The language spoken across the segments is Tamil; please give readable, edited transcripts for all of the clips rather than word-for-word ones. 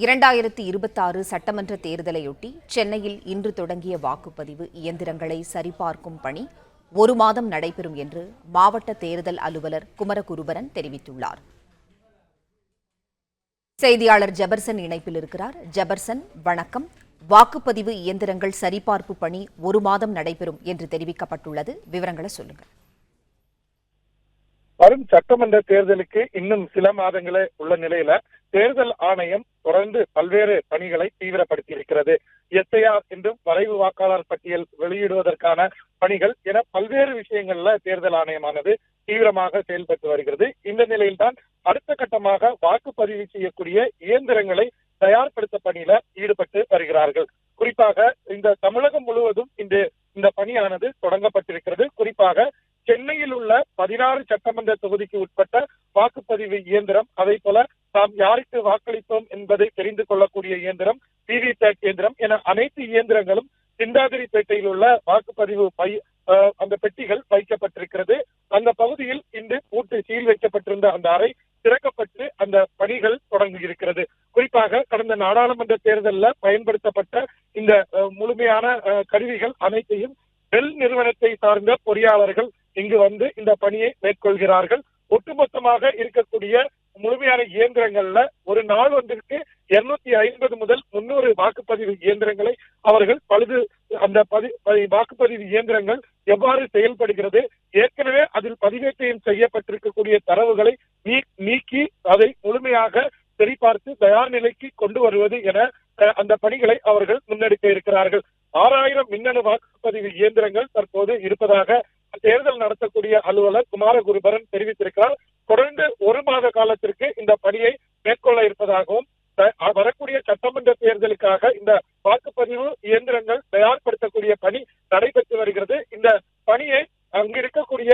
2026 சட்டமன்ற தேர்தலையொட்டி சென்னையில் இன்று தொடங்கிய வாக்குப்பதிவு இயந்திரங்களை சரிபார்க்கும் பணி 1 மாதம் நடைபெறும் என்று மாவட்ட தேர்தல் அலுவலர் குமரகுருபரன் தெரிவித்துள்ளார். செய்தியாளர் ஜெபர்சன் இணைப்பில் இருக்கிறார். ஜெபர்சன், வணக்கம். வாக்குப்பதிவு இயந்திரங்கள் சரிபார்ப்பு பணி 1 மாதம் நடைபெறும் என்று தெரிவிக்கப்பட்டுள்ளது. விவரங்களை சொல்லுங்கள். வரும் சட்டமன்ற தேர்தலுக்கு இன்னும் சில மாதங்களே உள்ள நிலையில தேர்தல் ஆணையம் தொடர்ந்து பல்வேறு பணிகளை தீவிரப்படுத்தி இருக்கிறது. எஸ்ஐஆர் என்றும் வரைவு வாக்காளர் பட்டியல் வெளியிடுவதற்கான பணிகள் என பல்வேறு விஷயங்கள்ல தேர்தல் ஆணையமானது தீவிரமாக செயல்பட்டு வருகிறது. இந்த நிலையில்தான் அடுத்த கட்டமாக வாக்குப்பதிவு செய்யக்கூடிய இயந்திரங்களை தயார்படுத்த பணியில ஈடுபட்டு வருகிறார்கள். குறிப்பாக இந்த தமிழகம் முழுவதும் இந்த பணியானது தொடங்கப்பட்டிருக்கிறது. குறிப்பாக சென்னையில் உள்ள 16 சட்டமன்ற தொகுதிக்கு உட்பட்ட வாக்குப்பதிவு இயந்திரம், அதே போல நாம் யாருக்கு வாக்களித்தோம் என்பதை தெரிந்து கொள்ளக்கூடிய இயந்திரம், விவிபேட் இயந்திரம் என அனைத்து இயந்திரங்களும் சிந்தாதிரிப்பேட்டையில் உள்ள வாக்குப்பதிவு அந்த பெட்டிகள் வைக்கப்பட்டிருக்கிறது. அந்த பகுதியில் இன்று பூட்டு சீல் வைக்கப்பட்டிருந்த அந்த அறை திறக்கப்பட்டு அந்த பணிகள் தொடங்கியிருக்கிறது. குறிப்பாக கடந்த நாடாளுமன்ற தேர்தலில் பயன்படுத்தப்பட்ட இந்த முழுமையான கருவிகள் அனைத்தையும் பெல் நிறுவனத்தை சார்ந்த பொறியாளர்கள் இங்கு வந்து இந்த பணியை மேற்கொள்கிறார்கள். ஒட்டுமொத்தமாக இருக்கக்கூடிய முழுமையான இயந்திரங்கள்ல ஒரு நாள் ஒன்றிற்கு 250 முதல் 300 வாக்குப்பதிவு இயந்திரங்களை அவர்கள் அந்த வாக்குப்பதிவு இயந்திரங்கள் எவ்வாறு செயல்படுகிறது, ஏற்கனவே அதில் பதிவேற்றம் செய்யப்பட்டிருக்கக்கூடிய தரவுகளை நீக்கி அதை முழுமையாக சரிபார்த்து தயார் நிலைக்கு கொண்டு வருவது என அந்த பணிகளை அவர்கள் முன்னெடுக்க இருக்கிறார்கள். 6000 மின்னணு வாக்குப்பதிவு இயந்திரங்கள் தற்போது இருப்பதாக தேர்தல் நடத்தக்கூடிய அலுவலர் குமாரகுருபரன் தெரிவித்திருக்கிறார். தொடர்ந்து 1 மாத காலத்திற்கு இந்த பணியை மேற்கொள்ள இருப்பதாகவும், வரக்கூடிய சட்டமன்ற தேர்தலுக்காக இந்த வாக்குப்பதிவு இயந்திரங்கள் தயார்படுத்தக்கூடிய பணி நடைபெற்று வருகிறது. இந்த பணியை அங்கு இருக்கக்கூடிய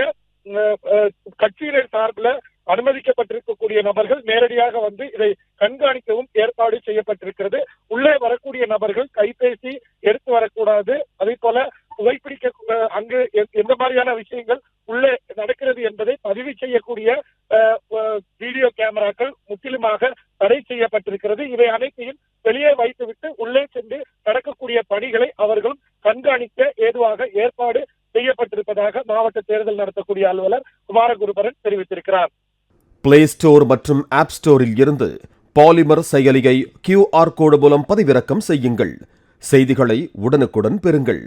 கட்சியினர் சார்பில் அனுமதிக்கப்பட்டிருக்கக்கூடிய நபர்கள் நேரடியாக வந்து இதை கண்காணிக்கவும் ஏற்பாடு செய்யப்பட்டிருக்கிறது. உள்ளே வரக்கூடிய நபர்கள் கைபேசி எடுத்து வரக்கூடாது, அதே போல புகைப்பிடிக்க அங்கு எந்த மாதிரியான விஷயங்கள் உள்ளே நடக்கிறது என்பதை பதிவு செய்யக்கூடிய வீடியோ கேமராக்கள் முற்றிலுமாக தடை செய்யப்பட்டிருக்கிறது. இவை அனைத்தையும் வெளியே வைத்துவிட்டு உள்ளே சென்று நடக்கக்கூடிய பணிகளை அவர்களும் கண்காணிக்க ஏதுவாக ஏற்பாடு செய்யப்பட்டிருப்பதாக மாவட்ட தேர்தல் நடத்தக்கூடிய அலுவலர் குமாரகுருபரன் தெரிவித்திருக்கிறார். பிளே ஸ்டோர் மற்றும் ஆப் ஸ்டோரில் இருந்து பாலிமர் செயலியை QR கோடு மூலம் பதிவிறக்கம் செய்யுங்கள். செய்திகளை உடனுக்குடன் பெறுங்கள்.